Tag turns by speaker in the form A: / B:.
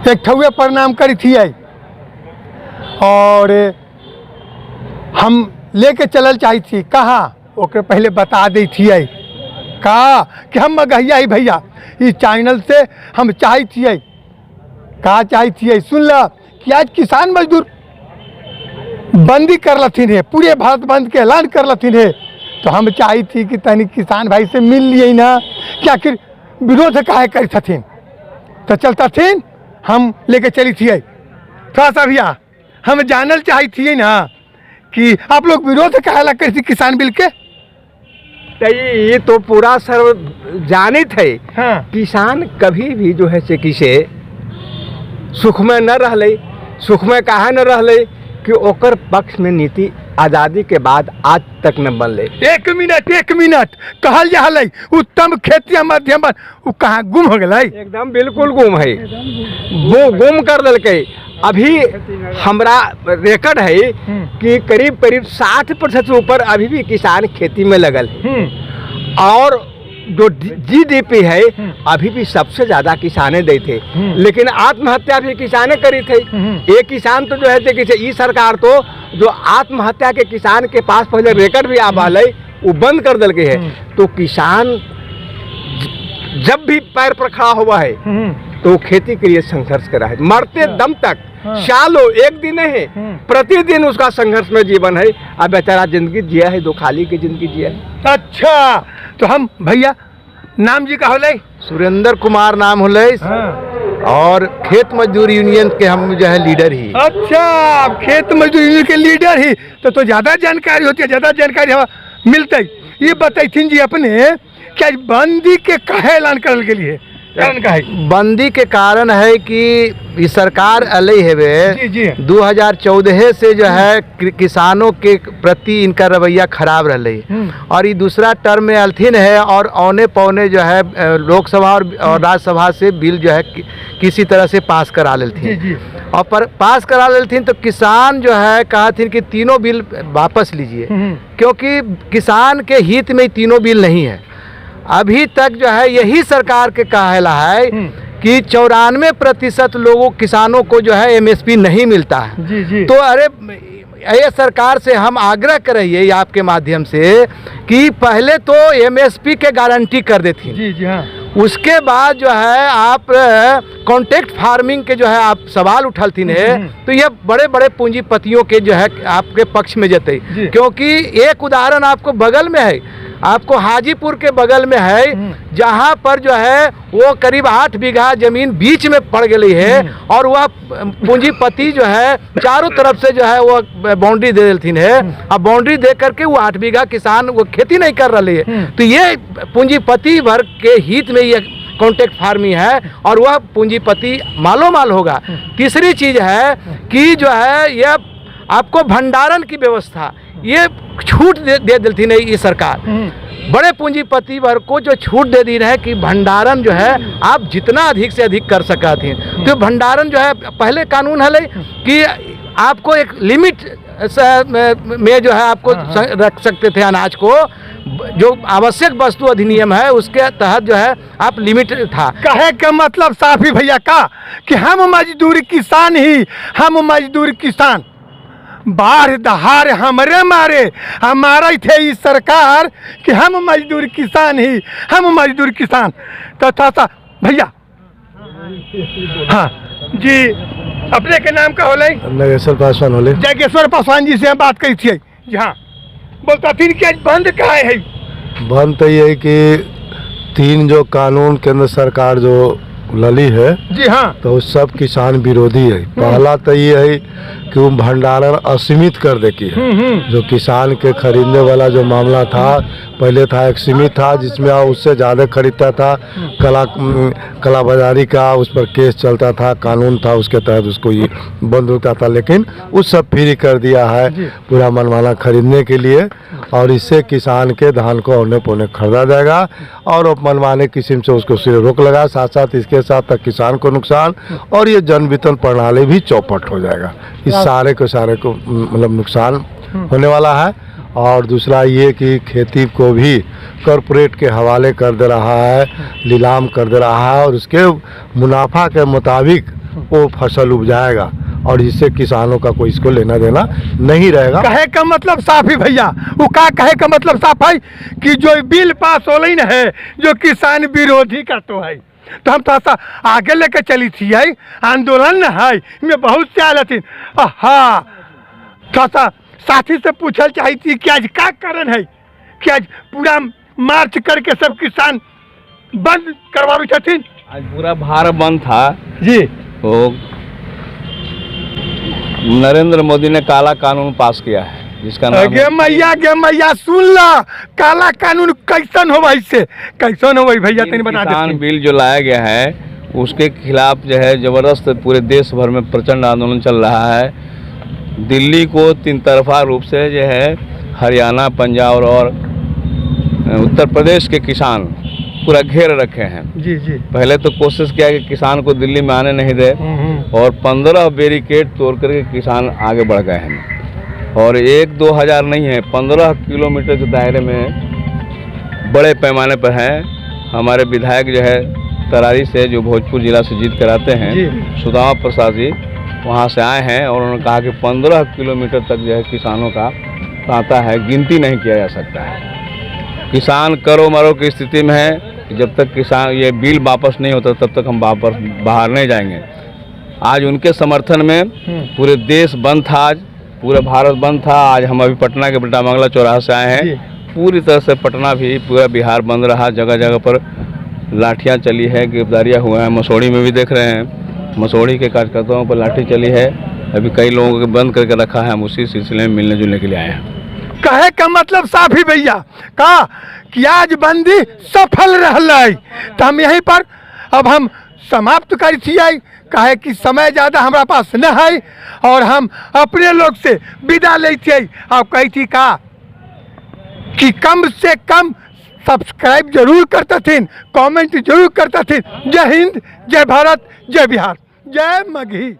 A: एक ठुए प्रणाम करी थी और हम लेके चलल चाही थी कहाँ ओके पहले बता दी थी कहा कि हम मगहिया ही भैया इस चैनल से हम चाही थी कहा चाही थी सुन ला कि आज किसान मजदूर बंदी कर लथिन है, पूरे भारत बंद के ऐलान कर लथिन है, तो हम चाही थी कि तनी किसान भाई से मिल लिए ना कि आखिर विरोध काहे करी थथिन, तो चलता थीन हम लेके चली थी। थोड़ा सा भैया हम जानल चाही थी ना कि आप लोग विरोध काहे ला करी थी किसान बिल के।
B: ये तो पूरा सर्व जानित है।
A: हाँ।
B: किसान कभी भी जो है से किसे सुख में न रहले, सुख में काहे न रहले कि ओकर पक्ष में नीति आज़ादी के बाद आज तक न बनले।
A: एक मिनट कहल जा हलै उत्तम खेती माध्यम वो कहाँ गुम हो गए।
B: एकदम बिल्कुल गुम है, वो गुम कर दिलके। अभी हमरा रिकॉर्ड है कि करीब 60% से ऊपर अभी भी किसान खेती में लगल है और जो जीडीपी है अभी भी सबसे ज्यादा किसाने दे थे, लेकिन आत्महत्या भी किसाने करी थे। एक किसान तो जो है कि ई सरकार तो जो आत्महत्या के किसान के पास पहले रिकॉर्ड भी आ है वो बंद कर दिल के है। तो किसान जब भी पैर पर खड़ा हुआ है तो खेती के लिए संघर्ष कर रहा है, मरते दम तक। सालों एक दिन नहीं, प्रतिदिन उसका संघर्ष में जीवन है। अब बेचारा जिंदगी जिया है, दो खाली की जिंदगी जिया है।
A: अच्छा तो हम भैया नाम जी का होले
C: सुरेंद्र कुमार नाम होले। और खेत मजदूर यूनियन के हम जो है लीडर ही।
A: अच्छा आप खेत मजदूर यूनियन के लीडर ही तो ज्यादा जानकारी होती है, ज्यादा जानकारी हमें मिलते। ये बताइथिन जी अपने क्या बंदी के काहे ऐलान करल के लिए कारण का है।
C: बंदी के कारण है कि ये सरकार अलई है वे 2014 से जो है किसानों के प्रति इनका रवैया खराब रही और ये दूसरा टर्म में अल्थिन है और औने पौने जो है लोकसभा और राज्यसभा से बिल जो है किसी तरह से पास करा लेथिन और पास करा लेथिन। तो किसान जो है कहा थी कि तीनों बिल वापस लीजिए क्योंकि किसान के हित में तीनों बिल नहीं है। अभी तक जो है यही सरकार के कहला है कि 94% लोगों किसानों को जो है एमएसपी नहीं मिलता है। तो अरे ये सरकार से हम आग्रह कर रही है आपके माध्यम से कि पहले तो एमएसपी के गारंटी कर देती उसके बाद जो है आप कॉन्ट्रैक्ट फार्मिंग के जो है आप सवाल उठलथिन है तो ये बड़े बड़े पूंजीपतियों के जो है आपके पक्ष में जते। क्योंकि एक उदाहरण आपको बगल में है, आपको हाजीपुर के बगल में है जहां पर जो है वो करीब 8 बीघा जमीन बीच में पड़ गई है और वह पूंजीपति जो है चारों तरफ से जो है वो बाउंड्री दे देती है। अब बाउंड्री दे करके वो 8 बीघा किसान वो खेती नहीं कर रही है। तो ये पूंजीपति वर्ग के हित में ये कॉन्ट्रैक्ट फार्मिंग है और वह पूंजीपति मालो माल होगा। तीसरी चीज है कि जो है ये आपको भंडारण की व्यवस्था ये छूट दे देती नहीं ये सरकार। बड़े पूंजीपति वर्ग को जो छूट दे दी है कि भंडारण जो है आप जितना अधिक से अधिक कर सकते हैं। तो भंडारण जो है पहले कानून है कि आपको एक लिमिट में जो है आपको रख सकते थे अनाज को, जो आवश्यक वस्तु अधिनियम है उसके तहत जो है आप लिमिट था।
A: कहे का मतलब साफ ही भैया का कि हम मजदूर किसान ही, हम मजदूर किसान बाढ़ दहाड़ हमरे मारे हमारा थे इस सरकार कि हम मजदूर किसान ही, हम मजदूर किसान। तो था भैया हाँ जी अपने के नाम का होले
C: नगेश्वर पासवान होले।
A: जगेश्वर पासवान जी से हम बात करी थी। हाँ बोलता थी कि बंद कहाँ है।
C: बंद तो ये है कि 3 जो कानून केंद्र सरकार जो लली है
A: जी हाँ
C: तो सब किसान विरोधी है। पहला तो ये है कि वो भंडारण असीमित कर दे की है। जो किसान के खरीदने वाला जो मामला था पहले था एक सीमित था जिसमें उससे ज़्यादा खरीदता था, कला बाजारी का उस पर केस चलता था, कानून था उसके तहत उसको ये बंद होता था। लेकिन उस सब फ्री कर दिया है पूरा मनमाना खरीदने के लिए और इससे किसान के धान को औने पौने खरीदा जाएगा और मनमाने किस्म से उसको सिरे रोक लगा। साथ साथ इसके साथ तक किसान को नुकसान और ये जन वितरण प्रणाली भी चौपट हो जाएगा। इस सारे को मतलब नुकसान होने वाला है। और दूसरा ये कि खेती को भी कॉरपोरेट के हवाले कर दे रहा है, नीलाम कर दे रहा है और उसके मुनाफा के मुताबिक
D: वो फसल उपजाएगा और इससे किसानों का कोई इसको लेना देना नहीं रहेगा।
A: कहे का मतलब साफ ही भैया, वो का कहे का मतलब साफ है कि जो बिल पास हो न है जो किसान विरोधी का तो है, तो हम थोड़ा सा आगे लेके चली थी है, आंदोलन न है में बहुत से आल थी। हाँ, थोड़ा सा साथी से पूछल चाही थी कि आज का कारण है कि आज पूरा मार्च करके सब किसान बंद करवावे छथिन।
E: आज पूरा भारत बंद था
A: जी,
E: तो नरेंद्र मोदी ने काला कानून पास किया है जिसका नाम
A: गे मैया सुन ला, काला कानून कैसन हो इससे कैसन हो भैया तनी बता
E: किसान
A: दे।
E: बिल जो लाया गया है उसके खिलाफ जो है जबरदस्त पूरे देश भर में प्रचंड आंदोलन चल रहा है। दिल्ली को तीन तरफा रूप से जो है हरियाणा, पंजाब और उत्तर प्रदेश के किसान पूरा घेर रखे हैं।
A: जी जी,
E: पहले तो कोशिश किया कि किसान को दिल्ली में आने नहीं दे और 15 बैरिकेड तोड़ करके किसान आगे बढ़ गए हैं। और 1-2 हज़ार नहीं है, 15 किलोमीटर के दायरे में बड़े पैमाने पर हैं। हमारे विधायक जो है तरारी से, जो भोजपुर जिला से जीत कर आते हैं, सुदामा प्रसाद जी वहाँ से आए हैं और उन्होंने कहा कि 15 किलोमीटर तक जो है किसानों का आता है, गिनती नहीं किया जा सकता है। किसान करो मरो की स्थिति में है। जब तक किसान ये बिल वापस नहीं होता तब तक हम वापस बाहर नहीं जाएंगे। आज उनके समर्थन में पूरे देश बंद था, आज पूरा भारत बंद था। आज हम अभी पटना के बिटामंगला चौराहा से आए हैं। पूरी तरह से पटना भी, पूरा बिहार बंद रहा। जगह जगह पर लाठियां चली है, गिरफ्तारियां हुए हैं। मसौड़ी में भी देख रहे हैं, मसौड़ी के कार्यकर्ताओं पर लाठी चली है। अभी कई लोगों को बंद करके रखा है। हम उसी सिलसिले में मिलने जुलने के लिए आए हैं।
A: कहे का मतलब साफ ही भैया का कि आज बंदी सफल रहलै, तो हम यहीं पर अब हम समाप्त करी थी। कहे कि समय ज़्यादा हमारा पास न है और हम अपने लोग से विदा लेते। अब कही थी का कि कम से कम सब्सक्राइब जरूर करते थे, कमेंट जरूर करते थे। जय हिंद, जय भारत, जय बिहार, जय मगही।